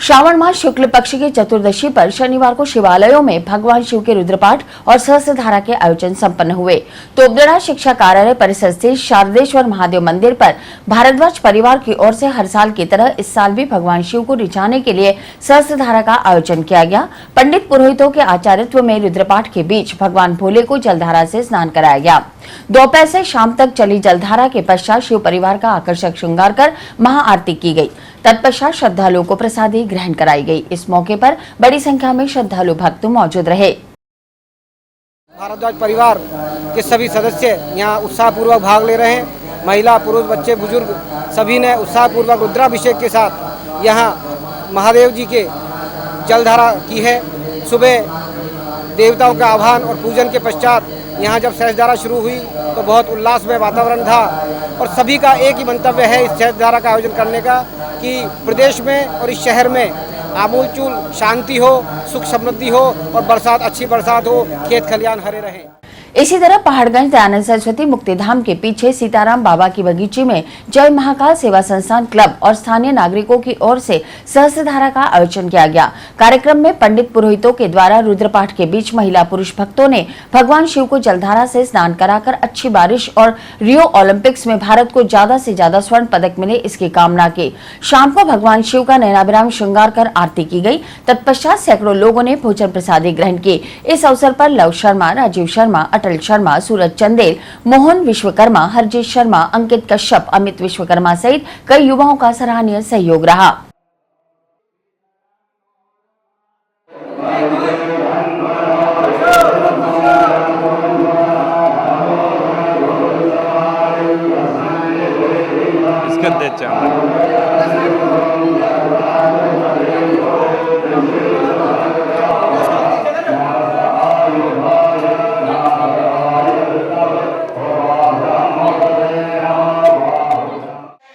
श्रावण मास शुक्ल पक्ष की चतुर्दशी पर शनिवार को शिवालयों में भगवान शिव के रुद्रपाठ और सहस्त्रधारा के आयोजन संपन्न हुए। तोपदड़ा शिक्षा कार्यालय परिसर स्थित शारदेश्वर महादेव मंदिर पर भारद्वाज परिवार की ओर से हर साल की तरह इस साल भी भगवान शिव को रिझाने के लिए सहस्त्रधारा का आयोजन किया गया। पंडित पुरोहितों के आचार्यत्व में रुद्रपाठ के बीच भगवान भोले को जलधारा से स्नान कराया गया। दोपहर से शाम तक चली जलधारा के पश्चात शिव परिवार का आकर्षक श्रृंगार कर महाआरती की गई। तत्पश्चात श्रद्धालुओं को प्रसादी ग्रहण कराई गई। इस मौके पर बड़ी संख्या में श्रद्धालु भक्त मौजूद रहे। भारद्वाज परिवार के सभी सदस्य यहाँ उत्साहपूर्वक भाग ले रहे हैं। महिला, पुरुष, बच्चे, बुजुर्ग सभी ने उत्साहपूर्वक रुद्राभिषेक के साथ यहाँ महादेव जी के जलधारा की है। सुबह देवताओं का आह्वान और पूजन के पश्चात यहाँ जब सहस्त्रधारा शुरू हुई तो बहुत उल्लासमय वातावरण था और सभी का एक ही मंतव्य है इस सहस्त्रधारा का आयोजन करने का कि प्रदेश में और इस शहर में आमूलचूल शांति हो, सुख समृद्धि हो और बरसात, अच्छी बरसात हो, खेत खलियान हरे रहें। इसी तरह पहाड़गंज दयानंद सरस्वती मुक्तिधाम के पीछे सीताराम बाबा की बगीचे में जय महाकाल सेवा संस्थान क्लब और स्थानीय नागरिकों की ओर से सहस्त्रधारा का आयोजन किया गया। कार्यक्रम में पंडित पुरोहितों के द्वारा रुद्रपाठ के बीच महिला पुरुष भक्तों ने भगवान शिव को जलधारा से स्नान कराकर अच्छी बारिश और रियो ओलंपिक्स में भारत को ज्यादा से ज्यादा स्वर्ण पदक मिले इसकी कामना की। शाम को भगवान शिव का नयनाभिराम श्रृंगार कर आरती की गई। तत्पश्चात सैकड़ों लोगों ने भोजन प्रसादी ग्रहण की। इस अवसर पर लव शर्मा, राजीव शर्मा, अटल शर्मा, सूरज चंदेल, मोहन विश्वकर्मा, हरजीत शर्मा, अंकित कश्यप, अमित विश्वकर्मा सहित कई युवाओं का सराहनीय सहयोग रहा।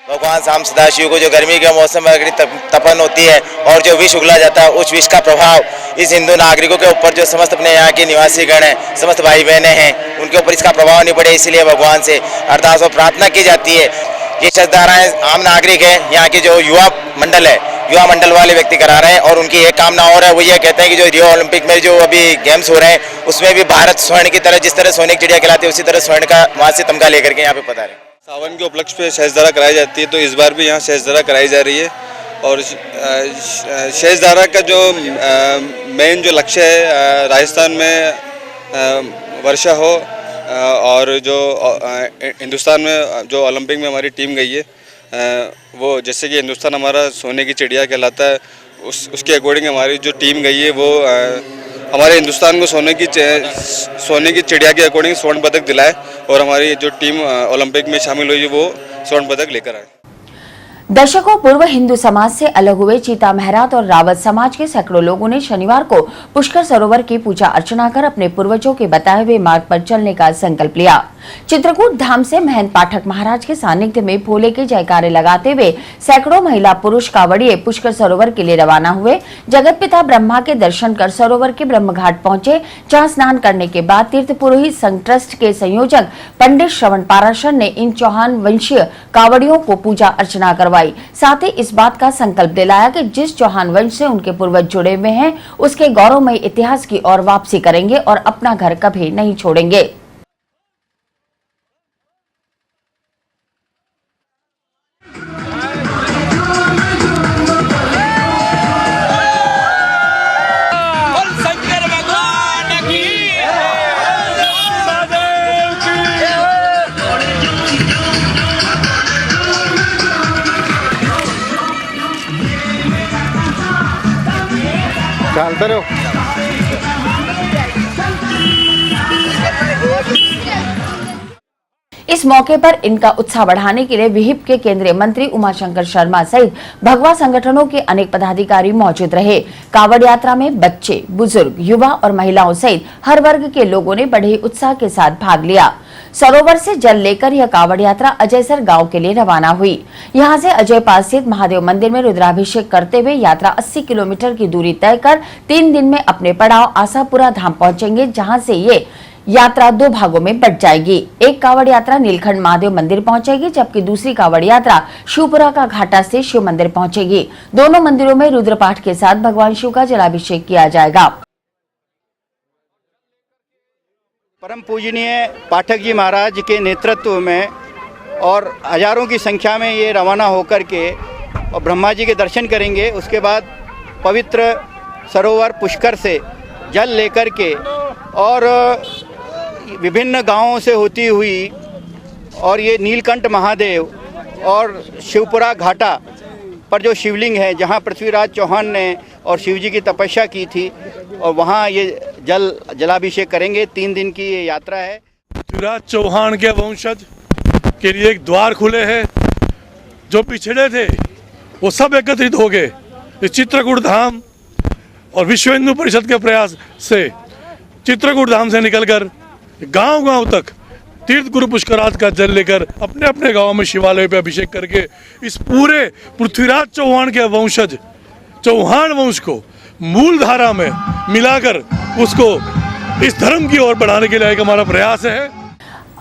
भगवान शाम सदाशिव को जो गर्मी के मौसम में अग्नि तपन होती है और जो विष उगला जाता है, उस विष का प्रभाव इस हिंदू नागरिकों के ऊपर, जो समस्त अपने यहाँ के निवासी गण हैं, समस्त भाई बहनें हैं, उनके ऊपर इसका प्रभाव नहीं पड़े, इसलिए भगवान से अरदास और प्रार्थना की जाती है। ये सहस्त्रधाराएं आम नागरिक है, यहाँ के जो युवा मंडल है, युवा मंडल वाले व्यक्ति करा रहे हैं और उनकी एक कामना और है, वो ये कहते हैं कि जो रियो ओलंपिक में जो अभी गेम्स हो रहे हैं उसमें भी भारत स्वर्ण की तरह, जिस तरह सोने की चिड़िया कहलाती है, उसी तरह स्वर्ण का वहाँ से तमगा लेकर के यहाँ पे पधारे। सावन के उपलक्ष्य पे सहस्त्रधारा कराई जाती है, तो इस बार भी यहाँ सहस्त्रधारा कराई जा रही है और सहस्त्रधारा का जो मेन जो लक्ष्य है, राजस्थान में वर्षा हो और जो हिंदुस्तान में जो ओलंपिक में हमारी टीम गई है, वो जैसे कि हिंदुस्तान हमारा सोने की चिड़िया कहलाता है, उसके अकॉर्डिंग हमारी जो टीम गई है वो हमारे हिंदुस्तान को सोने की चिड़िया के अकॉर्डिंग स्वर्ण पदक दिलाए और हमारी जो टीम ओलंपिक में शामिल हुई है वो स्वर्ण पदक लेकर आए। दशकों पूर्व हिंदू समाज से अलग हुए चीता महरात और रावत समाज के सैकड़ों लोगों ने शनिवार को पुष्कर सरोवर की पूजा अर्चना कर अपने पूर्वजों के बताए हुए मार्ग पर चलने का संकल्प लिया। चित्रकूट धाम से महंत पाठक महाराज के सानिध्य में भोले के जयकारे लगाते हुए सैकड़ों महिला पुरुष कावड़िए पुष्कर सरोवर के लिए रवाना हुए। जगत पिता ब्रह्मा के दर्शन कर सरोवर के ब्रह्म घाट पहुंचे, जहां स्नान करने के बाद तीर्थ पुरोहित संघ ट्रस्ट के संयोजक पंडित श्रवण पाराशर ने इन चौहान वंशीय कावड़ियों को पूजा अर्चना करवाई। साथ ही इस बात का संकल्प दिलाया कि जिस चौहान वंश से उनके पूर्वज जुड़े हुए हैं, उसके गौरवमय इतिहास की ओर वापसी करेंगे और अपना घर कभी नहीं छोड़ेंगे। चलते रहो। इस मौके पर इनका उत्साह बढ़ाने के लिए विहिप के केंद्रीय मंत्री उमाशंकर शर्मा सहित भगवा संगठनों के अनेक पदाधिकारी मौजूद रहे। कावड़ यात्रा में बच्चे, बुजुर्ग, युवा और महिलाओं सहित हर वर्ग के लोगों ने बड़े उत्साह के साथ भाग लिया। सरोवर से जल लेकर यह कावड़ यात्रा अजयसर गांव के लिए रवाना हुई। यहां से अजयपाल स्थित महादेव मंदिर में रुद्राभिषेक करते हुए यात्रा 80 किलोमीटर की दूरी तय कर 3 दिन में अपने पड़ाव आशापुरा धाम पहुंचेंगे, जहां से ये यात्रा 2 भागों में बंट जाएगी। एक कावड़ यात्रा नीलकंठ महादेव मंदिर पहुंचेगी, जबकि दूसरी कावड़ यात्रा शिवपुरा का घाटा से शिव मंदिर पहुंचेगी। दोनों मंदिरों में रुद्रपाठ के साथ भगवान शिव का जलाभिषेक किया जाएगा। परम पूजनीय पाठक जी महाराज के नेतृत्व में और हजारों की संख्या में ये रवाना होकर के और ब्रह्मा जी के दर्शन करेंगे। उसके बाद पवित्र सरोवर पुष्कर से जल लेकर के और विभिन्न गांवों से होती हुई और ये नीलकंठ महादेव और शिवपुरा घाटा पर जो शिवलिंग है, जहां पृथ्वीराज चौहान ने और शिवजी की तपस्या की थी, और वहां ये जलाभिषेक करेंगे। 3 दिन की ये यात्रा है। पृथ्वीराज चौहान के वंशज के लिए एक द्वार खुले हैं। जो पिछड़े थे वो सब एकत्रित हो गए इस चित्रकूट धाम और विश्व हिंदू परिषद के प्रयास से चित्रकूट धाम से निकलकर गांव-गांव तक तीर्थ गुरु पुष्कराज का जल लेकर अपने अपने गांव में शिवालय पे अभिषेक करके इस पूरे पृथ्वीराज चौहान के वंशज चौहान वंश को मूल धारा में मिलाकर उसको इस धर्म की ओर बढ़ाने के लिए एक हमारा प्रयास है।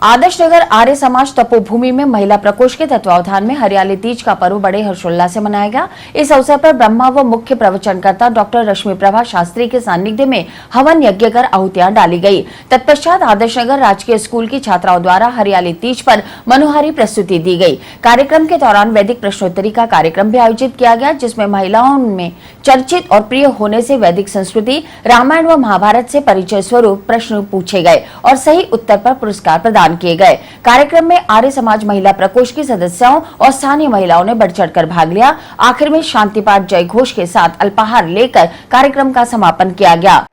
आदर्श नगर आर्य समाज तपोभूमि में महिला प्रकोष्ठ के तत्वावधान में हरियाली तीज का पर्व बड़े हर्षोल्लास से मनाया गया। इस अवसर पर ब्रह्मा व मुख्य प्रवचनकर्ता डॉक्टर रश्मि प्रभा शास्त्री के सानिध्य में हवन यज्ञ कर आहुतियां डाली गई। तत्पश्चात आदर्श नगर राजकीय स्कूल की छात्राओं द्वारा हरियाली तीज पर मनोहारी प्रस्तुति दी गई। कार्यक्रम के दौरान वैदिक प्रश्नोत्तरी का कार्यक्रम भी आयोजित किया गया, जिसमें महिलाओं में चर्चित और प्रिय होने से वैदिक संस्कृति, रामायण व महाभारत से परिचय स्वरूप प्रश्न पूछे गए और सही उत्तर पर पुरस्कार प्रदान किए गए। कार्यक्रम में आर्य समाज महिला प्रकोष्ठ की सदस्यों और स्थानीय महिलाओं ने बढ़ चढ़कर भाग लिया। आखिर में शांति पाठ जय घोष के साथ अल्पाहार लेकर कार्यक्रम का समापन किया गया।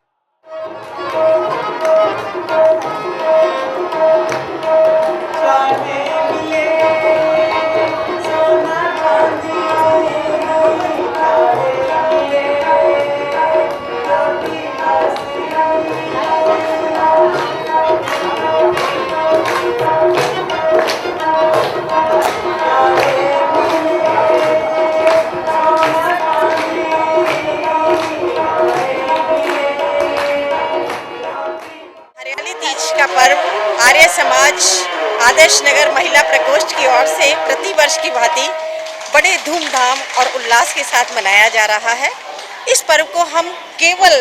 आर्य समाज आदर्श नगर महिला प्रकोष्ठ की ओर से प्रतिवर्ष की भांति बड़े धूमधाम और उल्लास के साथ मनाया जा रहा है। इस पर्व को हम केवल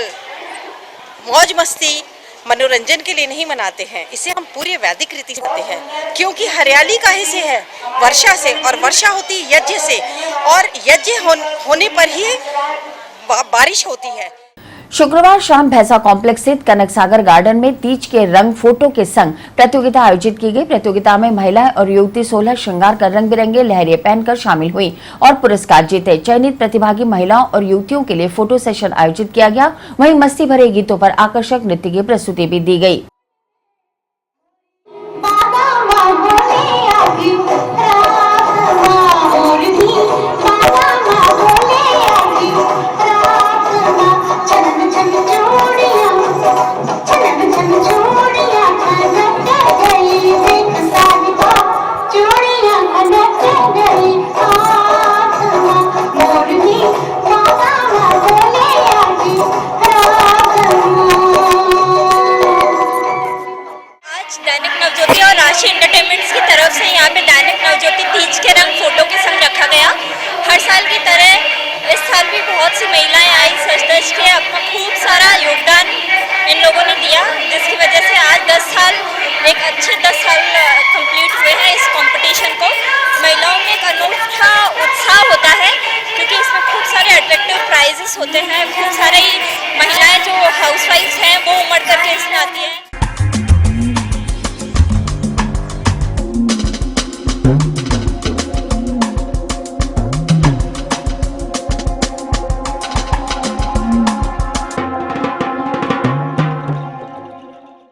मौज मस्ती मनोरंजन के लिए नहीं मनाते हैं, इसे हम पूरे वैदिक रीति से करते हैं, क्योंकि हरियाली काहे से है? वर्षा से, और वर्षा होती यज्ञ से, और यज्ञ होने पर ही बारिश होती है। शुक्रवार शाम भैंसा कॉम्प्लेक्स स्थित कनक सागर गार्डन में तीज के रंग फोटो के संग प्रतियोगिता आयोजित की गई। प्रतियोगिता में महिलाएं और युवती 16 श्रृंगार कर रंग बिरंगे लहरिये पहनकर शामिल हुई और पुरस्कार जीते। चयनित प्रतिभागी महिलाओं और युवतियों के लिए फोटो सेशन आयोजित किया गया। वहीं मस्ती भरे गीतों पर आकर्षक नृत्य की प्रस्तुति भी दी गई। होते हैं। खूब सारी महिलाएं जो हाउस